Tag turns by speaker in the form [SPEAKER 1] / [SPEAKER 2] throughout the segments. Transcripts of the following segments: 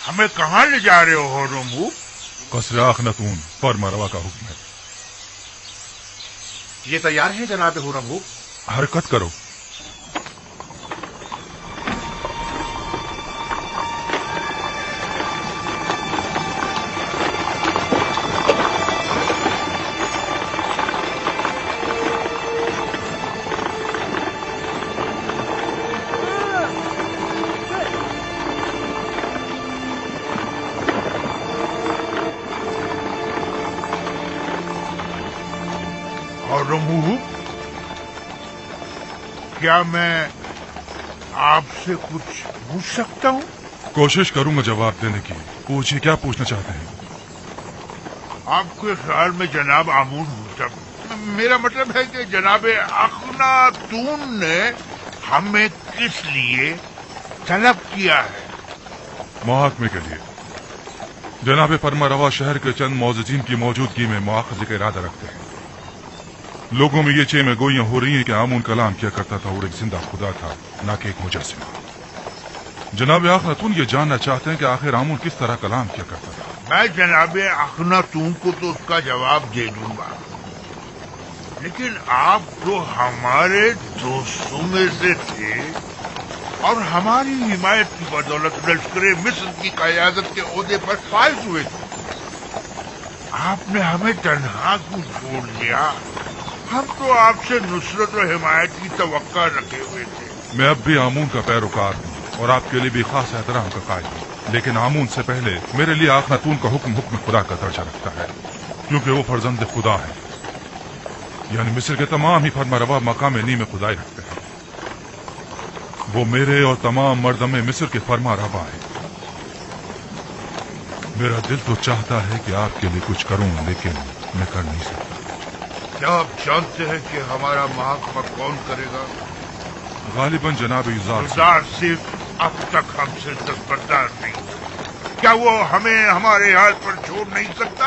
[SPEAKER 1] हमें कहाँ ले जा रहे हो रमू?
[SPEAKER 2] कसर आखनतून फर्मा रवा का हुक्म है।
[SPEAKER 3] ये तैयार है जनाब हुरमू?
[SPEAKER 2] हरकत करो।
[SPEAKER 1] और रमू, क्या मैं आपसे कुछ पूछ सकता हूँ?
[SPEAKER 2] कोशिश करूंगा जवाब देने की। पूछिए, क्या पूछना चाहते हैं?
[SPEAKER 1] आपके ख्याल में जनाब आमून मुर्तब, मेरा मतलब है कि जनाब अखनातून ने हमें किस लिए तलब किया है?
[SPEAKER 2] मुहाकमे के लिए। जनाब फरमा रवा शहर के चंद मौजूदीन की मौजूदगी में मुआखजे का इरादा रखते हैं। लोगों में ये चेमे गोइयां हो रही हैं कि आमून कलाम किया करता था और एक जिंदा खुदा था, ना कि एक मुजस्सिमा। जनाब अखनातून ये जानना चाहते हैं कि आखिर आमून किस तरह कलाम किया करता था।
[SPEAKER 1] मैं जनाब अखनातून को तो उसका जवाब दे दूंगा, लेकिन आप तो हमारे दोस्तों में से थे और हमारी हिमायत की बदौलत लश्कर मिस्र की क़यादत के ओहदे पर फाइज हुए थे। आपने हमें तन्हा क्यों छोड़ दिया? हम तो आपसे नुसरत और हिमायत की तवक्का रखे हुए थे।
[SPEAKER 2] मैं अब भी आमून का पैरोकार हूँ और आपके लिए भी खास एहतराम का कायल हूँ, लेकिन आमून से पहले मेरे लिए अखनातून का हुक्म खुदा का दर्जा रखता है, क्योंकि वो फर्जंद खुदा है। यानी मिस्र के तमाम ही फर्मारवा मकाम नी में खुदाई रखते हैं। वो मेरे और तमाम मर्दमे मिस्र के फर्मारवा है। मेरा दिल तो चाहता है कि आपके लिए कुछ करूं, लेकिन मैं कर नहीं सकता।
[SPEAKER 1] क्या आप जानते हैं कि हमारा महकमा कौन करेगा?
[SPEAKER 2] गालिबन जनाब युज़ार
[SPEAKER 1] सिर्फ अब तक हमसे दस्तबरदार नहीं। क्या वो हमें हमारे हाल पर छोड़ नहीं सकता?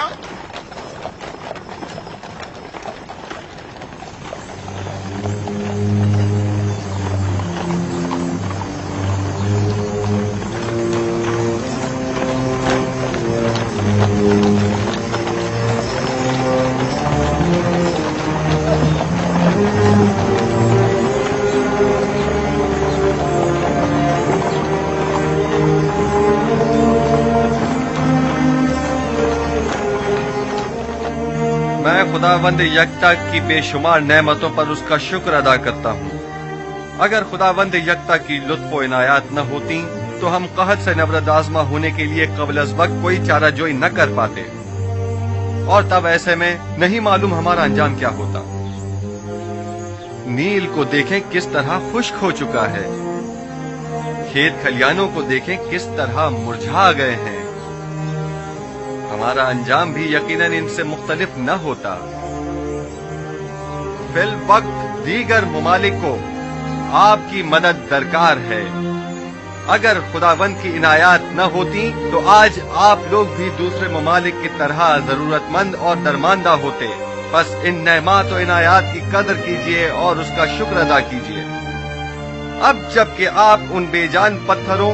[SPEAKER 4] मैं खुदावंद यकता की बेशुमार नेमतों पर उसका शुक्र अदा करता हूँ। अगर खुदावंद यकता की लुत्फ व इनायात न होती तो हम कहत से नबरद आज़मा होने के लिए क़ब्ल अज़ वक्त कोई चाराजोई न कर पाते, और तब ऐसे में नहीं मालूम हमारा अंजाम क्या होता। नील को देखें किस तरह खुश्क हो चुका है, खेत खलियानों को देखें किस तरह मुरझा गए हैं। हमारा अंजाम भी यकीनन इनसे मुख्तलिफ न होता। फिल वक्त दीगर मुमालिक को आपकी मदद दरकार है। अगर खुदावंद की इनायात न होती तो आज आप लोग भी दूसरे ममालिक की तरह जरूरतमंद और दरमांदा होते। बस इन नेमात और इनायात की कदर कीजिए और उसका शुक्र अदा कीजिए। अब जबकि आप उन बेजान पत्थरों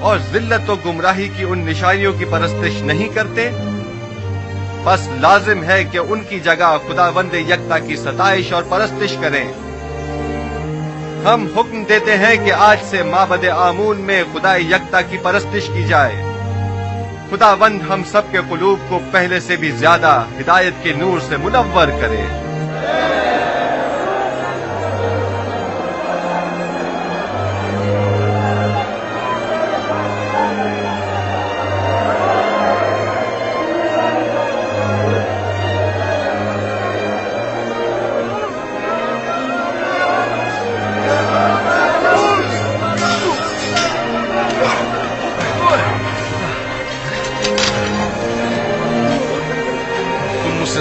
[SPEAKER 4] और जिल्लत और गुमराही की उन निशानियों की परस्तिश नहीं करते, बस लाजिम है कि उनकी जगह खुदावंद यकता की सताइश और परस्तिश करें। हम हुक्म देते हैं कि आज से माबद आमून में खुदा यकता की परस्तिश की जाए। खुदावंद हम सब के कुलूब को पहले से भी ज्यादा हिदायत के नूर से मुनव्वर करे।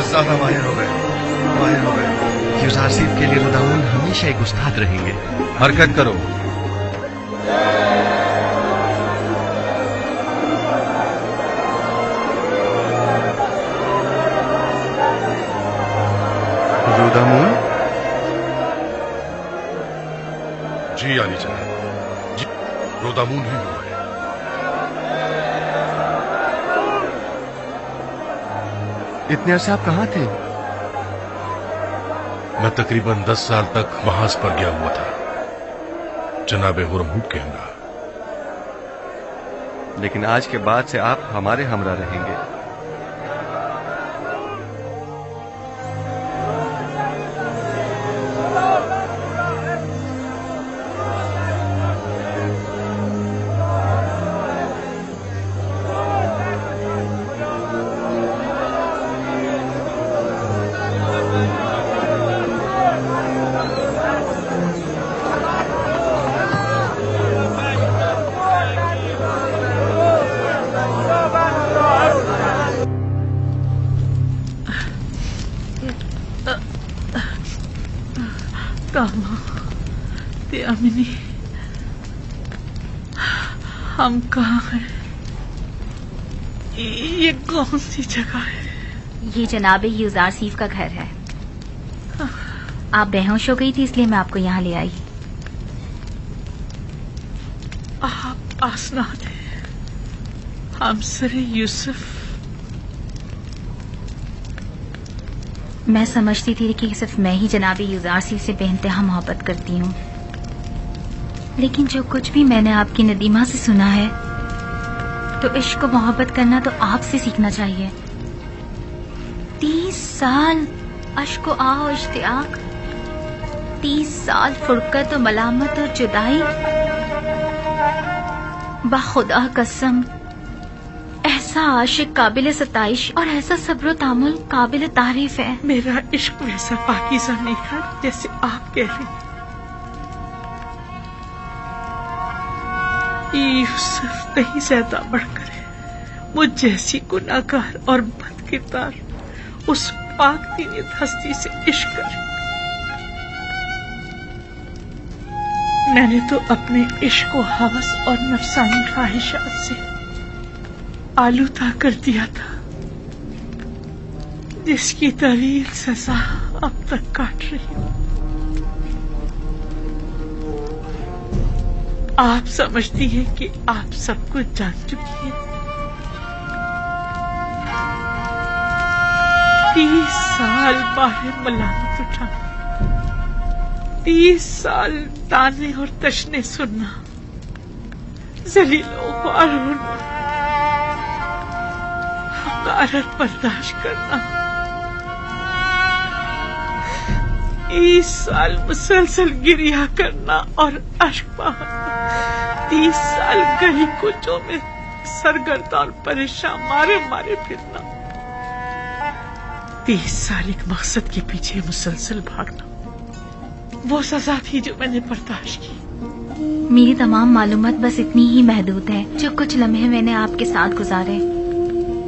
[SPEAKER 5] ज्यादा माहिर हो गए। युज़ारसीब के लिए खुदावंद हमेशा एक उस्ताद रहेंगे।
[SPEAKER 4] हरकत करो।
[SPEAKER 5] रुदामून?
[SPEAKER 2] जी आली जनाब, जी रुदामून ही हुआ है।
[SPEAKER 4] इतने अरसे आप कहाँ थे?
[SPEAKER 6] मैं तकरीबन 10 साल तक महाज पर गया हुआ था, जनाब हुरमहुब के हमरा।
[SPEAKER 4] लेकिन आज के बाद से आप हमारे हमरा रहेंगे।
[SPEAKER 7] कामा ते अमिनी, हम कहाँ हैं? ये कौन सी जगह है?
[SPEAKER 8] ये जनाब यूजारसीफ का घर है। आप बेहोश हो गई थी इसलिए मैं आपको यहाँ ले आई।
[SPEAKER 7] आप आसनाद हैं, हम सरे यूसुफ।
[SPEAKER 8] मैं समझती थी कि सिर्फ मैं ही जनाब यूजारसीफ से बेइंतहा मोहब्बत करती हूँ, लेकिन जो कुछ भी मैंने आपकी नदीमा से सुना है तो इश्क को मोहब्बत करना तो आपसे सीखना चाहिए। 30 साल अश्क आ और इश्तियाक, 30 साल फुरकत और मलामत और जुदाई। बाखुदा कसम, ऐसा आशिक काबिल सताइश और ऐसा सब्र तामुल काबिल तारीफ है।
[SPEAKER 7] मेरा इश्क वैसा पाकीज़ा नहीं है जैसे आप कह रही हैं। यूसुफ कहीं ज्यादा बढ़कर है। मुझ जैसी गुनाहगार और बदकिरदार उस पाक दीनियत हस्ती से इश्क करे। मैंने तो अपने इश्क को हवस और नफसानी ख्वाहिशात से आलूदा कर दिया था, जिसकी तवील सजा अब तक काट रही हूँ। आप समझती हैं कि आप सब कुछ जान चुकी हैं। 30 साल बाहर मलामत उठाना, 30 साल ताने और तशने सुनना, जलीलों को होना, हकारत बर्दाश्त करना, 30 साल मुसलसल गिरिया करना और अश्क बहाना, 30 साल गली कोचों में सरगर्दा और परेशान मारे मारे फिरना, 30 साल एक मकसद के पीछे मुसलसल भागना, वो सजा थी जो मैंने बर्दाश्त की।
[SPEAKER 8] मेरी तमाम मालूमात बस इतनी ही महदूद है। जो कुछ लम्हे मैंने आपके साथ गुजारे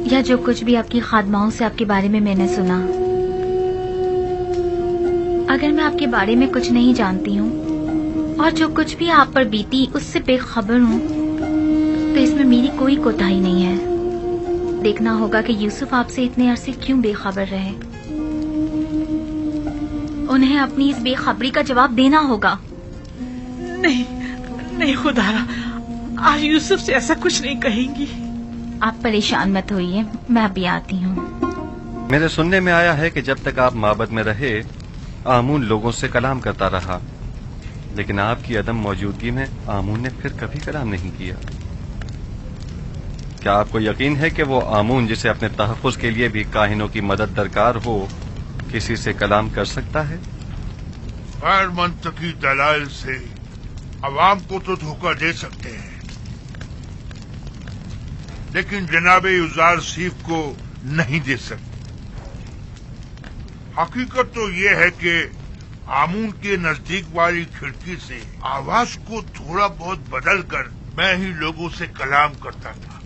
[SPEAKER 8] या जो कुछ भी आपकी खादमाओं से आपके बारे में मैंने सुना, अगर मैं आपके बारे में कुछ नहीं जानती हूँ और जो कुछ भी आप पर बीती उससे बेखबर हूँ तो इसमें मेरी कोई कोताही नहीं है। देखना होगा कि यूसुफ आपसे इतने अरसे क्यों बेखबर रहे। उन्हें अपनी इस बेखबरी का जवाब देना होगा।
[SPEAKER 7] नहीं नहीं खुदारा, आज यूसुफ से ऐसा कुछ नहीं कहेंगी।
[SPEAKER 8] आप परेशान मत होइए, मैं अभी आती हूँ।
[SPEAKER 4] मेरे सुनने में आया है कि जब तक आप माबद में रहे आमून लोगों से कलाम करता रहा, लेकिन आपकी अदम मौजूदगी में आमून ने फिर कभी कलाम नहीं किया। क्या आपको यकीन है कि वो आमून जिसे अपने तहफ़्फ़ुज़ के लिए भी काहिनों की मदद दरकार हो किसी से कलाम कर सकता है?
[SPEAKER 1] गैर मंतकी दलाइल से अवाम को तो धोखा दे सकते हैं, लेकिन जनाबे यूजारसीफ को नहीं दे सकते। हकीकत तो ये है कि आमून के नजदीक वाली खिड़की से आवाज को थोड़ा बहुत बदल कर मैं ही लोगों से कलाम करता था।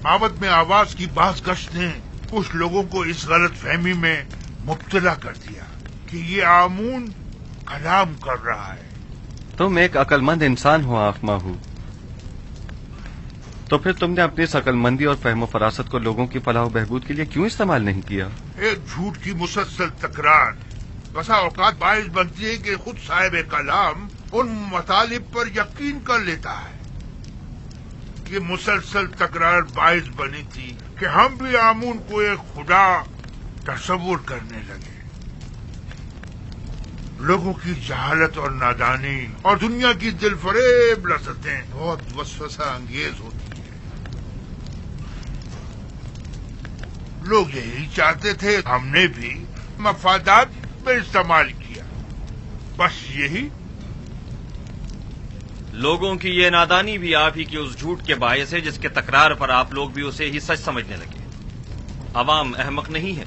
[SPEAKER 1] माबद में आवाज की बाज गश्त ने कुछ लोगों को इस गलत फहमी में मुब्तला कर दिया कि ये आमून कलाम कर रहा है।
[SPEAKER 4] तुम एक अक्लमंद इंसान हो आफमाहू, तो फिर तुमने अपनी इस अक्लमंदी और फहम फरासत को लोगों की फलाह बहबूद के लिए क्यों इस्तेमाल नहीं किया?
[SPEAKER 1] एक झूठ की मुसलसल तकरार बसा औकात बाइस बनती है कि खुद साहिब कलाम उन मतालिब पर यकीन कर लेता है ये मुसलसल तकरार बाइस बनी थी कि हम भी आमून को एक खुदा तस्वुर करने लगे। लोगों की जहालत और नादानी और दुनिया की दिलफरेब लज़्ज़तें बहुत वसवसा अंगेज होती हैं। लोग यही चाहते थे, हमने भी मफादात पे इस्तेमाल किया, बस यही।
[SPEAKER 9] लोगों की ये नादानी भी आप ही की उस झूठ के बायस है जिसके तकरार पर आप लोग भी उसे ही सच समझने लगे। अवाम अहमक नहीं है।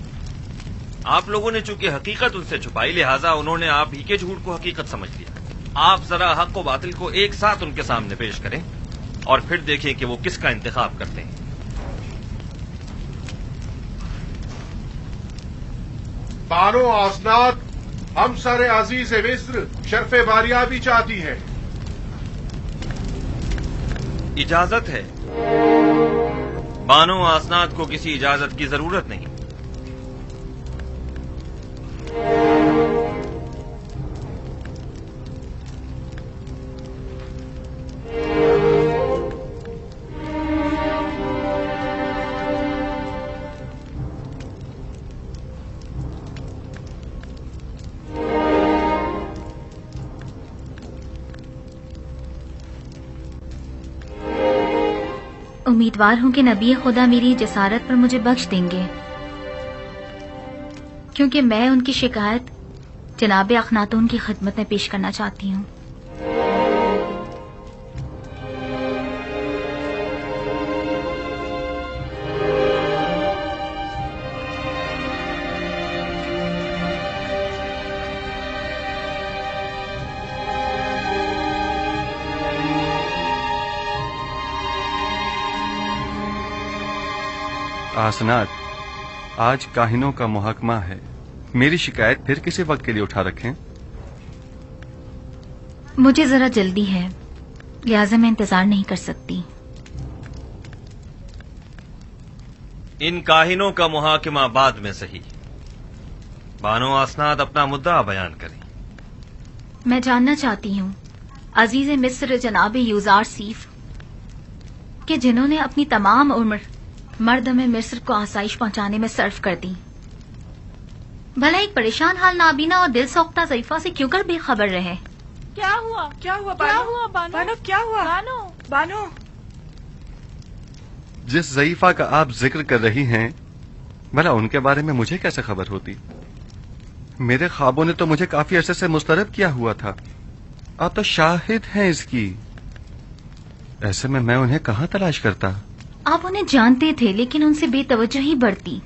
[SPEAKER 9] आप लोगों ने चूंकि हकीकत उनसे छुपाई, लिहाजा उन्होंने आप ही के झूठ को हकीकत समझ लिया। आप जरा हक व बातिल को एक साथ उनके सामने पेश करें और फिर देखें कि वो किसका इंतखाब करते हैं।
[SPEAKER 3] बानो आसनाद, हम सर अजीज मिस्र शर्फ बारियाबी चाहती है।
[SPEAKER 9] इजाजत है। बानो आसनाद को किसी इजाजत की जरूरत नहीं।
[SPEAKER 8] उम्मीदवार हूं कि नबी खुदा मेरी जसारत पर मुझे बख्श देंगे, क्योंकि मैं उनकी शिकायत जनाब अखनातून की खिदमत में पेश करना चाहती हूं।
[SPEAKER 4] आसनाद, आज काहिनों का मुहकमा है। मेरी शिकायत फिर किसी वक्त के लिए उठा रखें।
[SPEAKER 8] मुझे जरा जल्दी है, लिहाजा मैं इंतजार नहीं कर सकती।
[SPEAKER 9] इन काहिनों का मुहाकिमा बाद में सही। बानो आसनाद अपना मुद्दा बयान करें।
[SPEAKER 8] मैं जानना चाहती हूँ अजीज मिस्र जनाब यूजार सीफ के जिन्होंने अपनी तमाम उम्र मर्दम मिस्र को आसाइश पहुंचाने में सर्फ कर दी, भला एक परेशान हाल नाबीना और दिल सौख्ता ज़ईफा से क्यों कर बेखबर रहे?
[SPEAKER 7] क्या हुआ बानो? क्या हुआ बानो?
[SPEAKER 4] जिस ज़ईफा का आप जिक्र कर रही हैं, भला उनके बारे में मुझे कैसे खबर होती? मेरे ख्वाबों ने तो मुझे काफी अरसे से मुस्तरब किया हुआ था। आप तो शाहिद हैं इसकी। ऐसे में मैं उन्हें कहाँ तलाश करता?
[SPEAKER 8] आप उन्हें जानते थे, लेकिन उनसे बेतवज्जोही बढ़ती।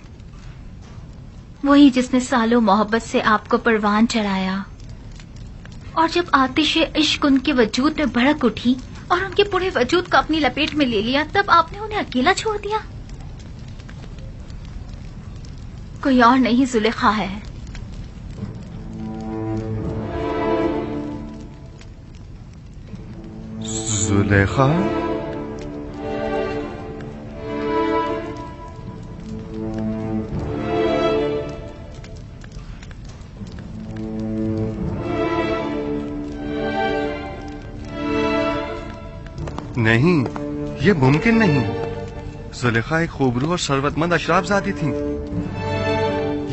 [SPEAKER 8] वही जिसने सालों मोहब्बत से आपको परवान चढ़ाया, और जब आतिश इश्क उनके वजूद में भड़क उठी और उनके पूरे वजूद को अपनी लपेट में ले लिया, तब आपने उन्हें अकेला छोड़ दिया। कोई और नहीं, जुलेखा है।
[SPEAKER 4] जुलेखा? नहीं, ये मुमकिन नहीं। जुलेखा एक खूबरू और शरवतमंद अशराफजादी थी।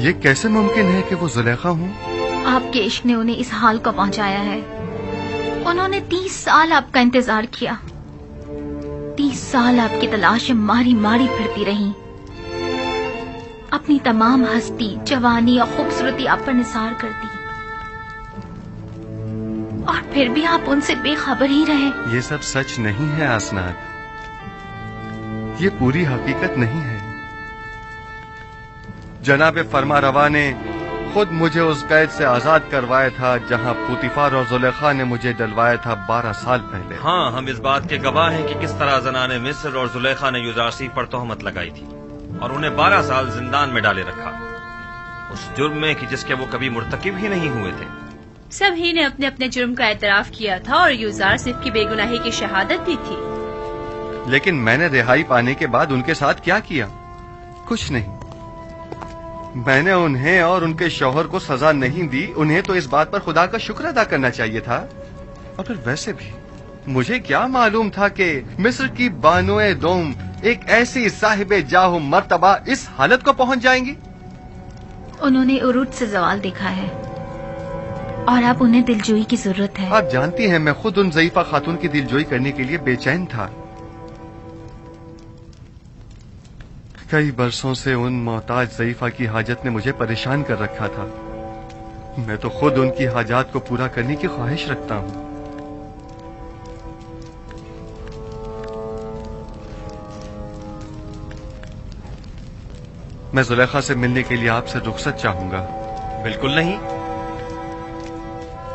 [SPEAKER 4] ये कैसे मुमकिन है कि वो जुलेखा हूँ?
[SPEAKER 8] आपके इश्क ने उन्हें इस हाल को पहुंचाया है। उन्होंने 30 साल आपका इंतजार किया। 30 साल आपकी तलाश में मारी मारी फिरती रही। अपनी तमाम हस्ती, जवानी और खूबसूरती आप पर निसार कर दी, और फिर भी आप उनसे बेखबर ही रहे।
[SPEAKER 4] ये सब सच नहीं है आसनाद, ये पूरी हकीकत नहीं है। जनाब फरमा रवा ने खुद मुझे उस कैद से आजाद करवाया था जहां पुतिफार और जुलेखा ने मुझे डलवाया था 12 साल पहले।
[SPEAKER 9] हाँ, हम इस बात के गवाह हैं कि किस तरह जनाने मिस्र और जुलेखा ने यूजारसी पर तोहमत लगाई थी और उन्हें 12 साल जिंदान में डाले रखा, उस जुर्म में कि जिसके वो कभी मुर्तकिब ही नहीं हुए थे।
[SPEAKER 10] सभी ने अपने अपने जुर्म का एतराफ किया था और यूजार सिर्फ की बेगुनाही की शहादत दी थी।
[SPEAKER 4] लेकिन मैंने रिहाई पाने के बाद उनके साथ क्या किया? कुछ नहीं। मैंने उन्हें और उनके शौहर को सजा नहीं दी। उन्हें तो इस बात पर खुदा का शुक्र अदा करना चाहिए था। और फिर वैसे भी مجھے کیا معلوم تھا کہ مصر کی بانوئے دوم ایک ایسی صاحب جاہ مرتبہ اس حالت کو پہنچ جائیں گی؟
[SPEAKER 8] انہوں نے عروج سے زوال دیکھا ہے اور اب انہیں دلجوئی کی ضرورت ہے.
[SPEAKER 4] آپ جانتی ہیں میں خود ان ضعیفہ خاتون کی دلجوئی کرنے کے لیے بے چین تھا. کئی برسوں سے ان محتاج ضعیفہ کی حاجت نے مجھے پریشان کر رکھا تھا. میں تو خود ان کی حاجات کو پورا کرنے کی خواہش رکھتا ہوں. میں زلیخا سے ملنے کے لیے آپ سے رخصت چاہوں گا.
[SPEAKER 9] بالکل نہیں.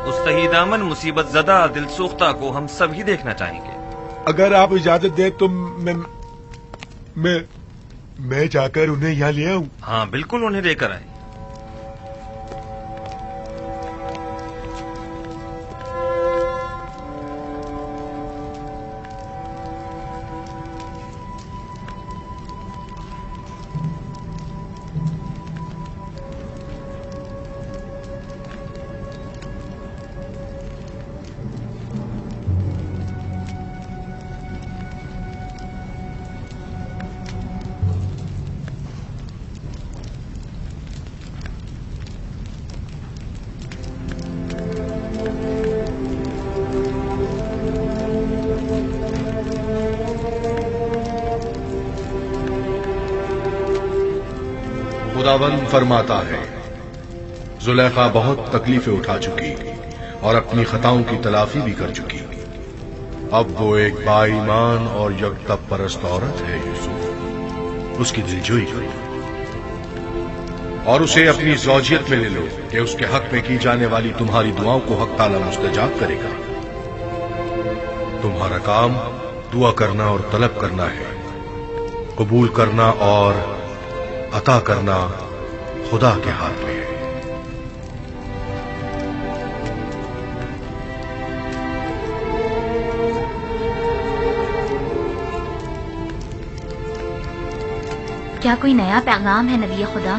[SPEAKER 9] اس تہی دامن مصیبت زدہ دل سوختہ کو ہم سب ہی دیکھنا چاہیں گے.
[SPEAKER 11] اگر آپ اجازت دیں تو میں جا کر انہیں یہاں لے آؤں.
[SPEAKER 9] ہاں بالکل انہیں لے کر آئیں.
[SPEAKER 6] خداوند فرماتا ہے زلیخا بہت تکلیفیں اٹھا چکی اور اپنی خطاؤں کی تلافی بھی کر چکی. اب وہ ایک با ایمان اور یکتا پرست عورت ہے. یوسف اس کی دلجوئی کرو اور اسے اپنی زوجیت میں لے لو کہ اس کے حق میں کی جانے والی تمہاری دعاؤں کو حق تعالی مستجاب کرے گا. تمہارا کام دعا کرنا اور طلب کرنا ہے. قبول کرنا اور عطا کرنا خدا کے ہاتھ میں ہے.
[SPEAKER 8] کیا کوئی نیا پیغام ہے نبی خدا؟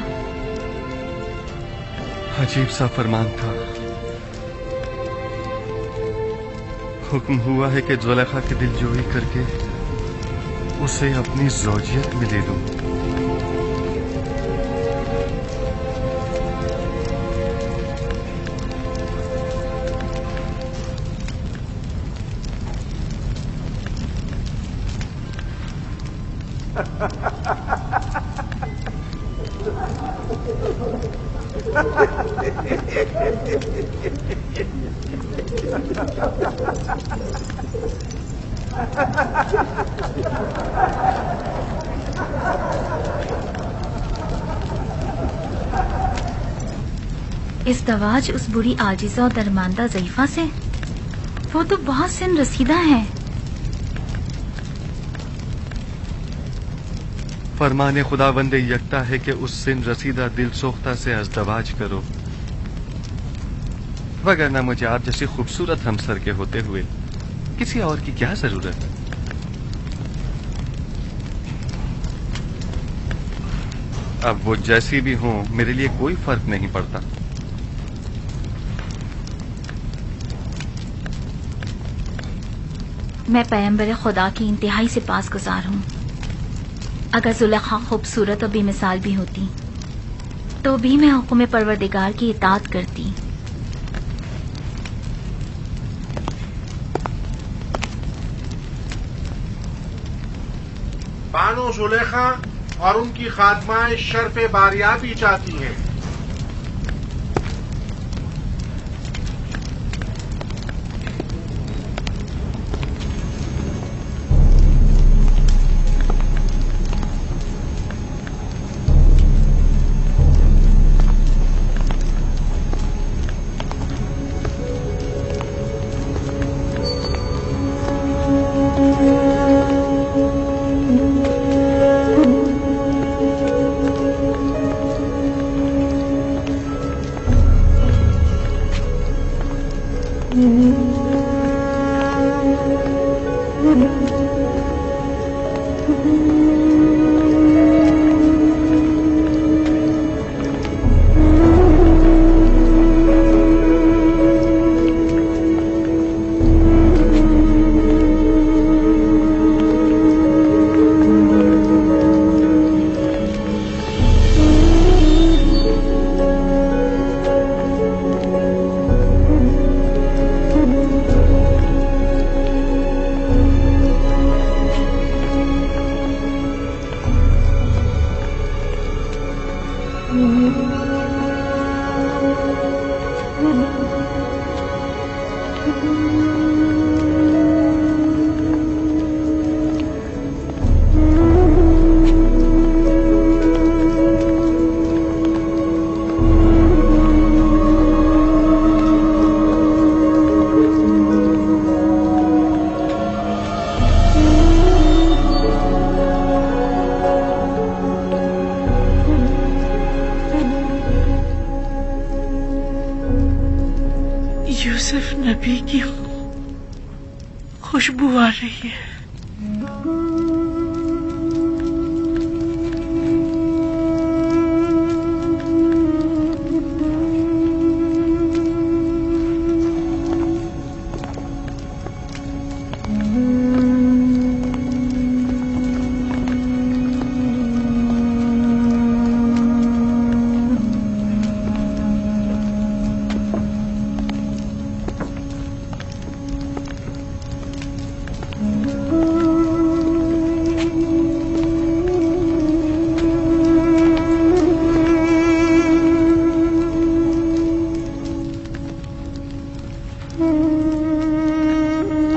[SPEAKER 4] عجیب سا فرمان تھا. حکم ہوا ہے کہ زلیخا کی دلجوئی کر کے اسے اپنی زوجیت میں لے لوں.
[SPEAKER 8] ازدواج اس بری عاجزہ اور درماندہ ضعیفہ سے؟ وہ تو بہت سن رسیدہ ہے.
[SPEAKER 4] فرمان خداوند یکتا ہے کہ اس سن رسیدہ دل سوختہ سے ازدواج کرو، وگرنہ مجھے آپ جیسی خوبصورت ہمسر کے ہوتے ہوئے کسی اور کی کیا ضرورت. اب وہ جیسی بھی ہوں میرے لیے کوئی فرق نہیں پڑتا.
[SPEAKER 8] میں پیغمبر خدا کی انتہائی سے پاس گزار ہوں. اگر زلیخا خوبصورت اور بے مثال بھی ہوتی تو بھی میں حکم پروردگار کی اطاعت کرتی.
[SPEAKER 3] بانو زلیخا اور ان کی خادمائیں شرف باریابی چاہتی ہیں.
[SPEAKER 7] बदबू आ रही है।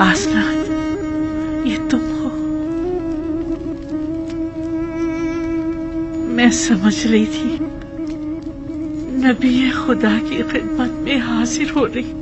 [SPEAKER 7] आसनाद, ये तुम हो। मैं समझ रही थी नबी खुदा की खिदमत में हाजिर हो रही।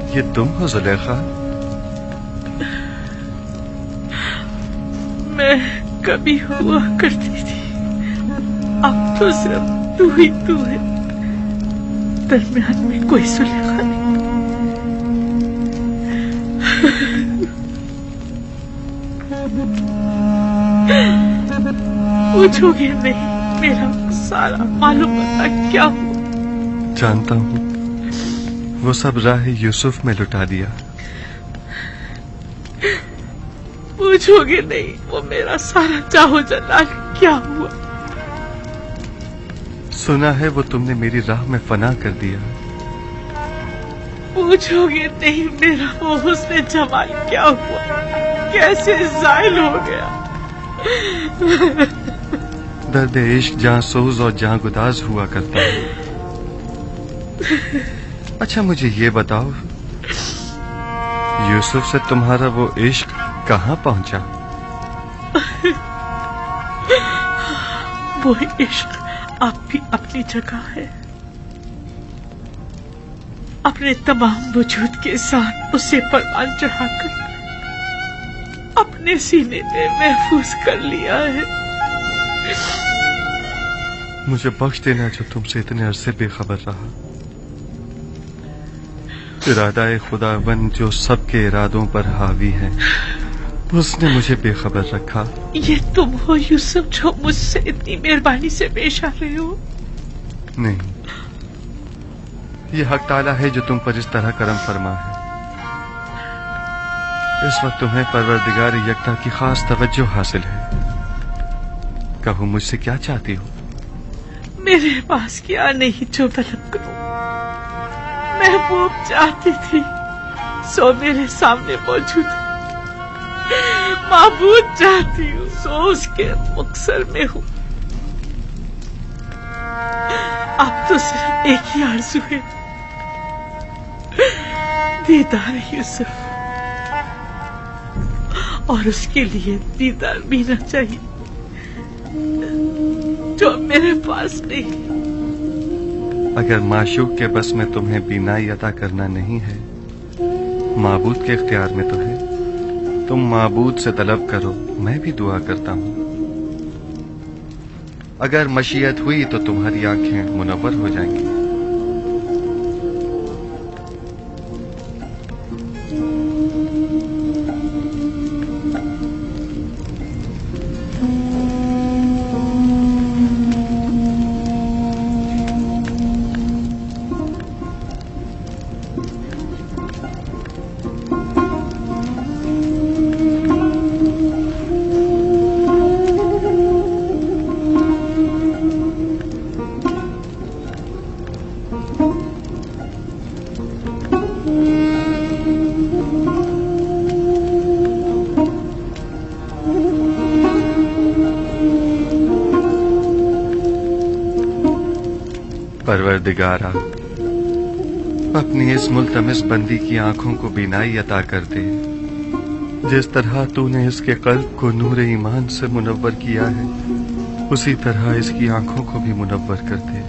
[SPEAKER 4] ये तुम हो जुलेखा?
[SPEAKER 7] मैं कभी हुआ करती थी, अब तो सिर्फ तू ही तू है, दरमियान में कोई जुलेखा नहीं। पूछोगे नहीं मेरा सारा मालूम होता क्या हुआ?
[SPEAKER 4] जानता हूँ, वो सब राह यूसुफ में लुटा दिया।
[SPEAKER 7] पूछोगे नहीं वो मेरा सारा चाहो जलाल क्या हुआ?
[SPEAKER 4] सुना है वो तुमने मेरी राह में फना कर दिया।
[SPEAKER 7] पूछोगे नहीं मेरा वो हुस्न जमाल क्या हुआ, कैसे जायल हो गया?
[SPEAKER 4] दर्द इश्क जहाँ सोज और जहाँ गुदाज हुआ करता है। अच्छा मुझे ये बताओ, यूसुफ से तुम्हारा वो इश्क कहाँ पहुंचा?
[SPEAKER 7] वो इश्क अब भी अपनी जगह है, अपने तमाम वजूद के साथ उसे परवान चढ़ाकर अपने सीने में महफूज कर लिया है।
[SPEAKER 4] मुझे बख्श देना जो तुमसे इतने अरसे बेखबर रहा। इरादा खुदावन जो सबके इरादों पर हावी है, उसने मुझे बेखबर रखा।
[SPEAKER 7] ये तुम हो यूसुफ जो मुझसे इतनी मेहरबानी से पेश आ रहे हो?
[SPEAKER 4] नहीं, ये हक ताला है जो तुम पर इस तरह करम फरमा है। इस वक्त तुम्हें परवरदिगार यकता की खास तवज्जो हासिल है। कहो मुझसे क्या चाहती हो?
[SPEAKER 7] मेरे पास क्या नहीं जो तलब करूं। महबूब चाहती थी सो मेरे सामने मौजूद है, माबूद चाहती हूँ सो उसके मुक्सर में हूँ। अब तो सिर्फ एक ही आरज़ू है, दीदार यूसुफ, और उसके लिए दीदार बीना चाहिए जो मेरे पास नहीं।
[SPEAKER 4] अगर माशूक के बस में तुम्हें बीनाई अता करना नहीं है, माबूद के इख्तियार में तो है। तुम माबूद से तलब करो, मैं भी दुआ करता हूँ। अगर मशीयत हुई तो तुम्हारी आंखें मुनव्वर हो जाएंगी। परवरदिगारा, अपनी इस मुल्तमिस बंदी की आंखों को बीनाई अता कर दे। जिस तरह तूने इसके कल्ब को नूर ईमान से मुनव्वर किया है, उसी तरह इसकी आंखों को भी मुनव्वर कर दे।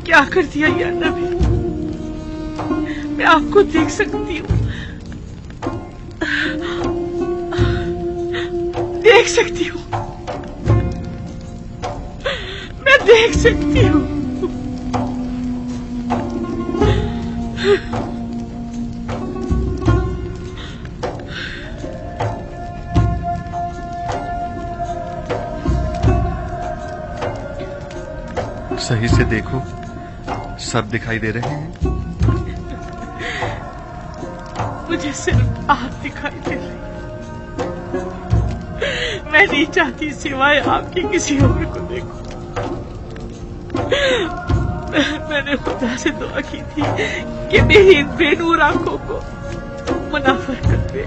[SPEAKER 7] क्या कर दिया या नबी, मैं आपको देख सकती हूँ, देख सकती हूँ, मैं देख सकती हूँ।
[SPEAKER 4] सही से देखो, सब दिखाई दे रहे हैं।
[SPEAKER 7] मुझे सिर्फ आप दिखाई दे रही। मैं नहीं चाहती सिवाय आपके किसी और को देखूं। मैंने खुदा से दुआ की थी कि मेरी इन बेनूर आंखों को मुनाफर कर दे,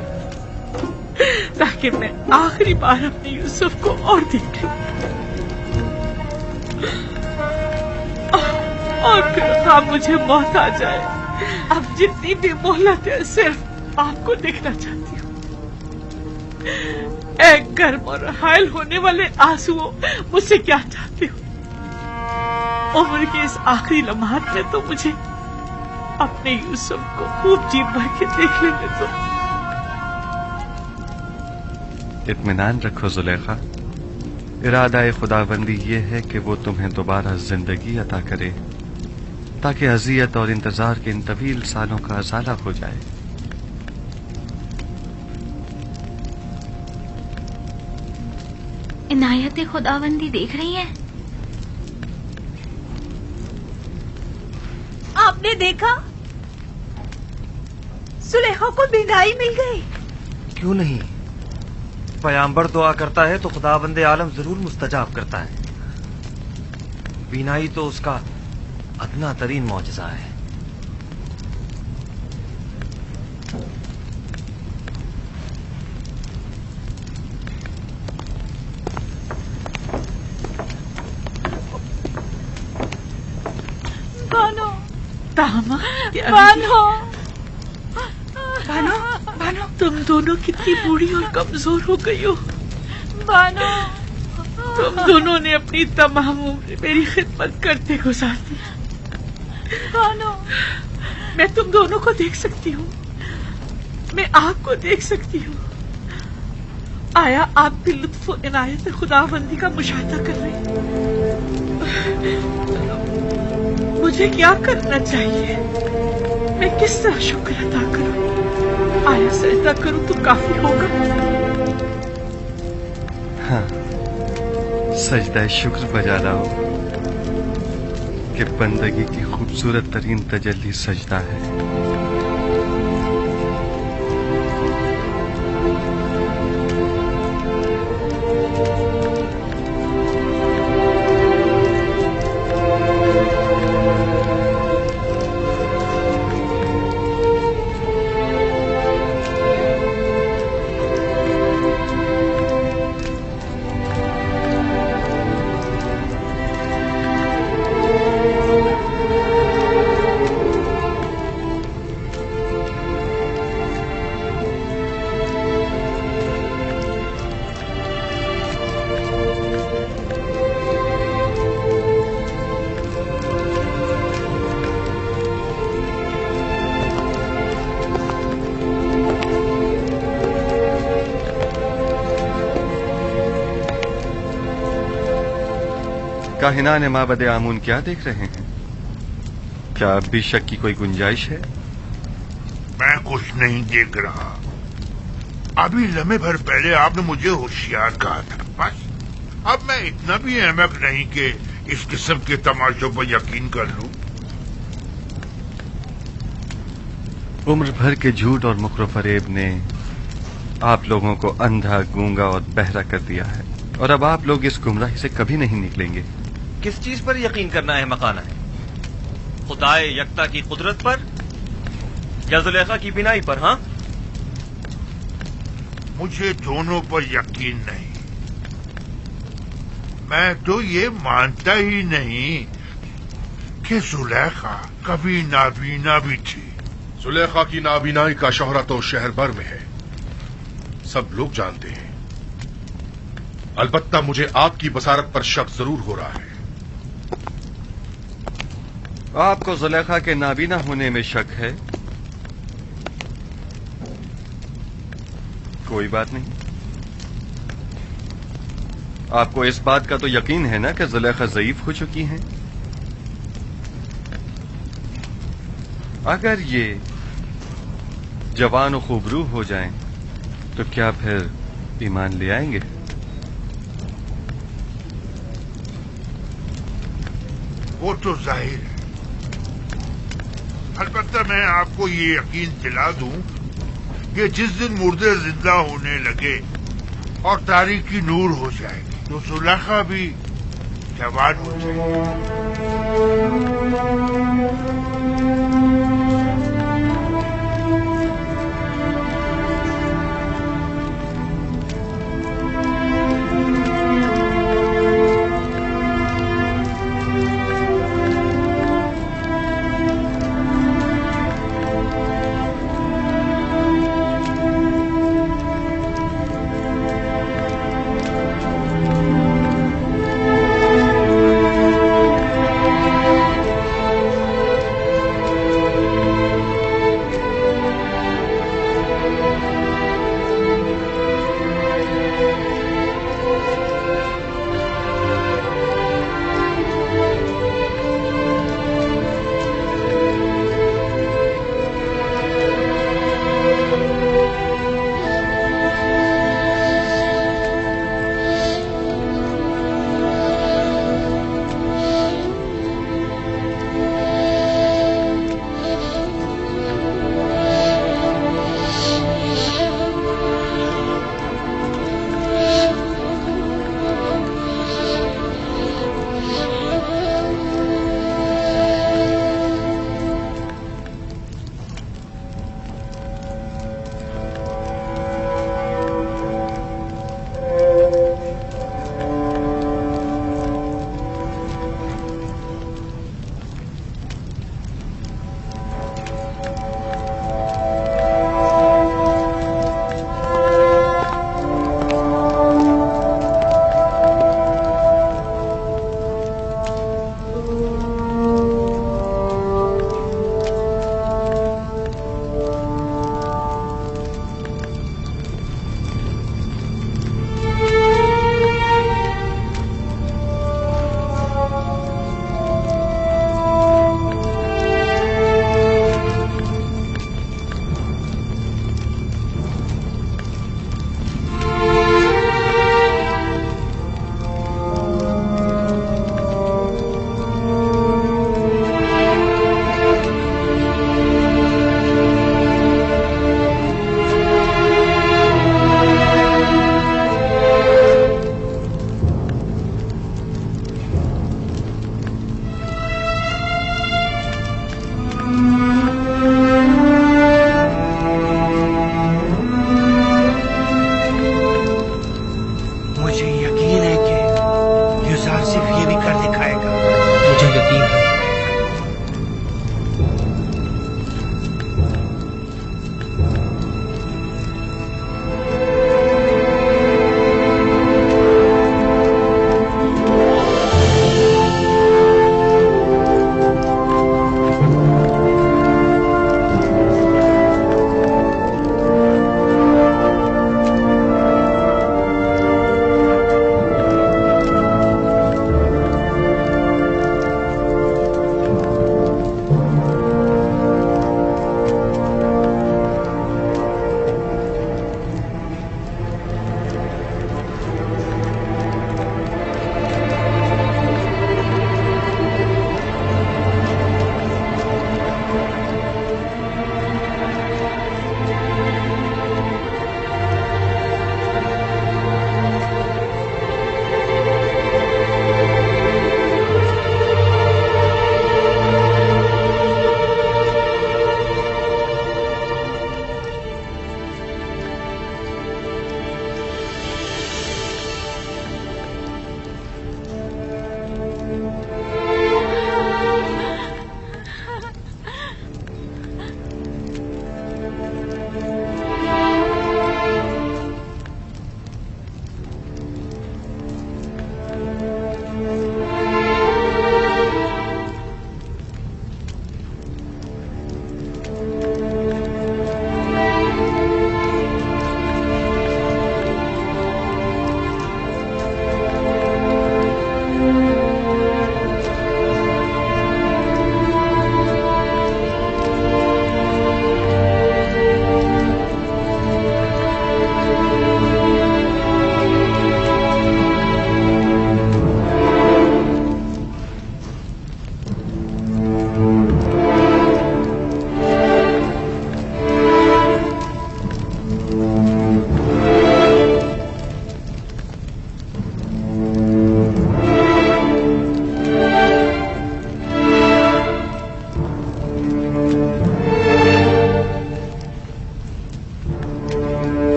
[SPEAKER 7] ताकि मैं आखिरी बार अपने यूसुफ को और देख लूं। और फिर अब मुझे मौत आ जाए, अब जितनी भी मोहलत है सिर्फ आपको देखना चाहती हूँ। एक गर्म और हायल होने वाले आंसुओं मुझसे क्या चाहते हो? उम्र के इस आखिरी लम्हात में तो मुझे अपने यूसुफ को खूब जी भर के देख लेने दो।
[SPEAKER 4] इत्मीनान रखो जुलेखा, इरादा खुदाबंदी ये है कि वो तुम्हें दोबारा जिंदगी अता करे, ताकि अजियत और इंतजार के इन तवील सालों का अजाला हो जाए।
[SPEAKER 8] इनायत खुदाबंदी देख रही है।
[SPEAKER 12] आपने देखा, सुलेखा को बीनाई मिल गई।
[SPEAKER 9] क्यों नहीं? पैगंबर दुआ करता है तो खुदाबंदे आलम जरूर मुस्तजाब करता है। बीनाई तो उसका अदना तरीन मौजज़ा है।
[SPEAKER 7] बानो,
[SPEAKER 12] बानो, बानो,
[SPEAKER 7] तुम दोनों कितनी बूढ़ी और कमजोर हो गई हो।
[SPEAKER 12] बानो,
[SPEAKER 7] तुम दोनों ने अपनी तमाम उम्र मेरी खिदमत करते गुजार दी।
[SPEAKER 12] बानो,
[SPEAKER 7] मैं तुम दोनों को देख सकती हूँ, मैं आपको देख सकती हूँ। आया आप भी लुत्फ और इनायत खुदाबंदी का मुशाहिदा कर रहे हैं। मुझे क्या करना चाहिए? मैं किस तरह शुक्र अदा करूं? आया सजदा करूं तो काफी होगा?
[SPEAKER 4] हाँ, सजदा शुक्र बजा लाओ कि बंदगी की खूबसूरत तरीन तजल्ली सजदा है। काहिनान माबद आमून क्या देख रहे हैं? क्या अब भी शक की कोई गुंजाइश है?
[SPEAKER 1] मैं कुछ नहीं देख रहा। अभी लम्हे भर पहले आपने मुझे होशियार कहा था। बस अब मैं इतना भी अहमक नहीं कि इस किस्म के तमाशों पर यकीन कर लूं।
[SPEAKER 4] उम्र भर के झूठ और मुकर फरेब ने आप लोगों को अंधा, गूंगा और बहरा कर दिया है, और अब आप लोग इस गुमराही से कभी नहीं निकलेंगे।
[SPEAKER 9] किस चीज पर यकीन करना है मकाना है? खुदाए यकता की कुदरत पर या जुलेखा की बिनाई पर? हाँ,
[SPEAKER 1] मुझे दोनों पर यकीन नहीं। मैं तो ये मानता ही नहीं कि जुलेखा कभी नाबीना भी थी।
[SPEAKER 6] जुलेखा की नाबीनाई का शोहरा तो शहर भर में है, सब लोग जानते हैं। अलबत्ता मुझे आपकी बसारत पर शक जरूर हो रहा है।
[SPEAKER 4] आपको जुलेखा के नाबीना होने में शक है? कोई बात नहीं। आपको इस बात का तो यकीन है ना कि जुलेखा ज़ईफ हो चुकी हैं? अगर ये जवान और खूबरू हो जाएं, तो क्या फिर ईमान ले आएंगे?
[SPEAKER 1] वो तो जाहिर है। अलबत्ता मैं आपको ये यकीन दिला दूं कि जिस दिन मुर्दे जिंदा होने लगे और तारीकी नूर हो जाएगी, तो जुलेखा भी जवान हो जाएगी।
[SPEAKER 13] यतीम है।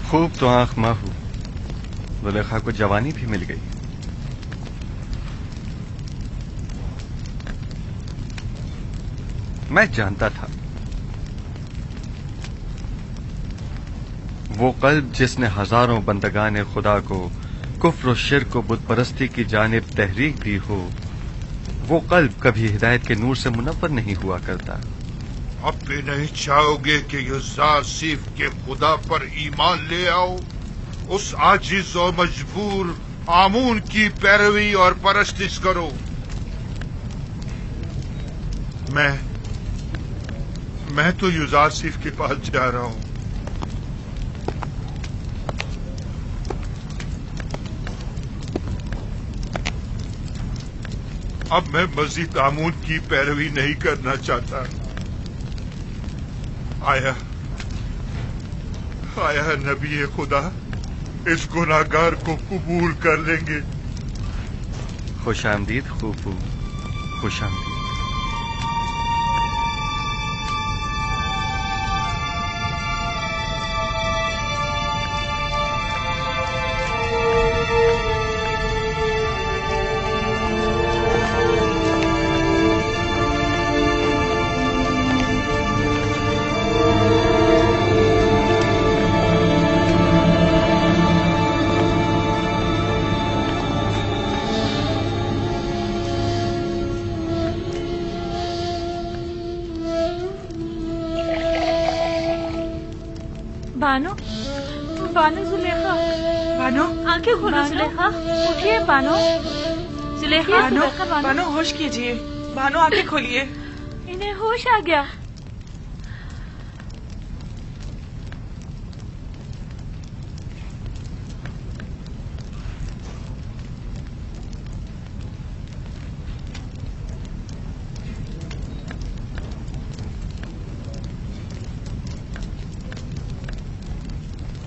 [SPEAKER 4] खूब तो आंख माहू, जुलेखा को जवानी भी मिल गई। मैं जानता था वो कल्ब जिसने हजारों बंदगाने खुदा को कुफ्र और शिर्क और बुत परस्ती की जानिब तहरीक दी हो, वो कल्ब कभी हिदायत के नूर से मुनव्वर नहीं हुआ करता।
[SPEAKER 1] अब भी नहीं चाहोगे कि युज़ार सीफ के खुदा पर ईमान ले आओ, उस आजिज और मजबूर आमून की पैरवी और परस्तिश करो। मैं तो युज़ार सीफ के पास जा रहा हूं। अब मैं मजीद आमून की पैरवी नहीं करना चाहता। आया नबी खुदा इस गुनाहगार को कबूल कर लेंगे।
[SPEAKER 4] खुश आमदीद खूफू, खुश आमदीद।
[SPEAKER 12] बानो, बानो जुलेखा,
[SPEAKER 7] बानो,
[SPEAKER 12] आंखें खोलो जुलेखा, उठिए बानो, जुलेखा,
[SPEAKER 7] बानो,
[SPEAKER 12] बानो,
[SPEAKER 7] बानो होश कीजिए, बानो आंखें खोलिए।
[SPEAKER 12] इन्हें होश आ गया।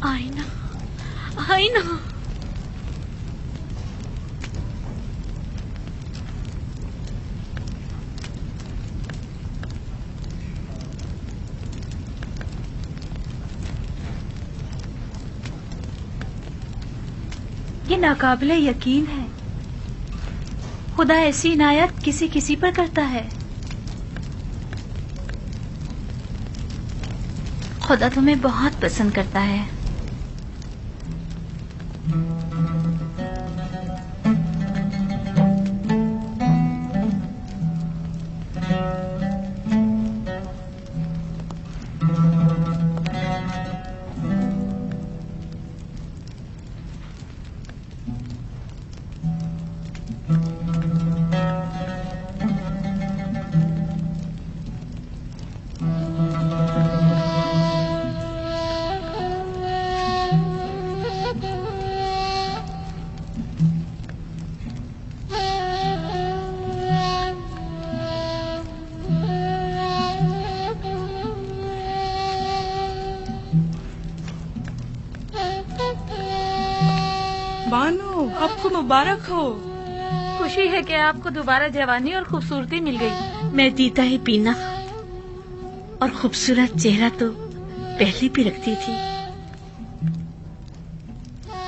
[SPEAKER 12] आईना, आईना।
[SPEAKER 8] ये नाकाबिले यकीन है, खुदा ऐसी इनायत किसी किसी पर करता है। खुदा तुम्हें बहुत पसंद करता है।
[SPEAKER 7] बानो, आपको मुबारक हो।
[SPEAKER 12] खुशी है कि आपको दोबारा जवानी और खूबसूरती मिल गई।
[SPEAKER 10] मैं दीदा ही पीना और खूबसूरत चेहरा तो पहले भी रखती थी,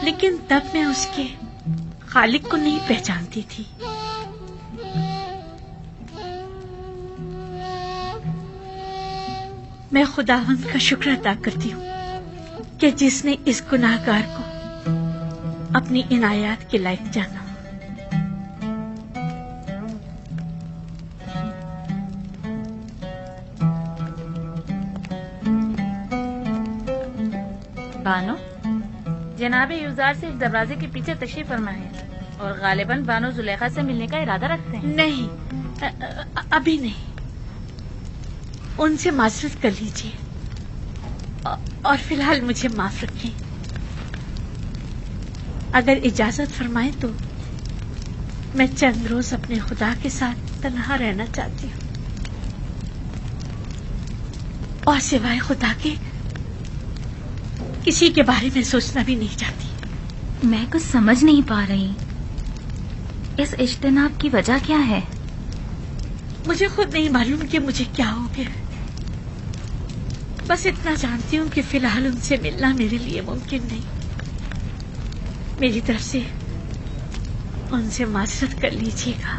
[SPEAKER 10] लेकिन तब मैं उसके खालिक को नहीं पहचानती थी। मैं खुदावंद का शुक्र अदा करती हूँ कि जिसने इस गुनाहगार को अपनी इनायत के लायक जाना।
[SPEAKER 12] बानो, जनाब यूजार सिर्फ दरवाजे के पीछे तशरीफ फरमा है और गालिबन बानो जुलेखा से मिलने का इरादा रखते हैं।
[SPEAKER 10] नहीं, अभी नहीं। उनसे माजरत कर लीजिए और फिलहाल मुझे माफ रखें। अगर इजाजत फरमाएं तो मैं चंद रोज अपने खुदा के साथ तन्हा रहना चाहती हूँ और सिवाय खुदा के किसी के बारे में सोचना भी नहीं चाहती।
[SPEAKER 8] मैं कुछ समझ नहीं पा रही, इस इज्तिनाब की वजह क्या है?
[SPEAKER 10] मुझे खुद नहीं मालूम कि मुझे क्या हो गया। बस इतना जानती हूँ कि फिलहाल उनसे मिलना मेरे लिए मुमकिन नहीं। मेरी तरफ से उनसे माजरत कर लीजिएगा।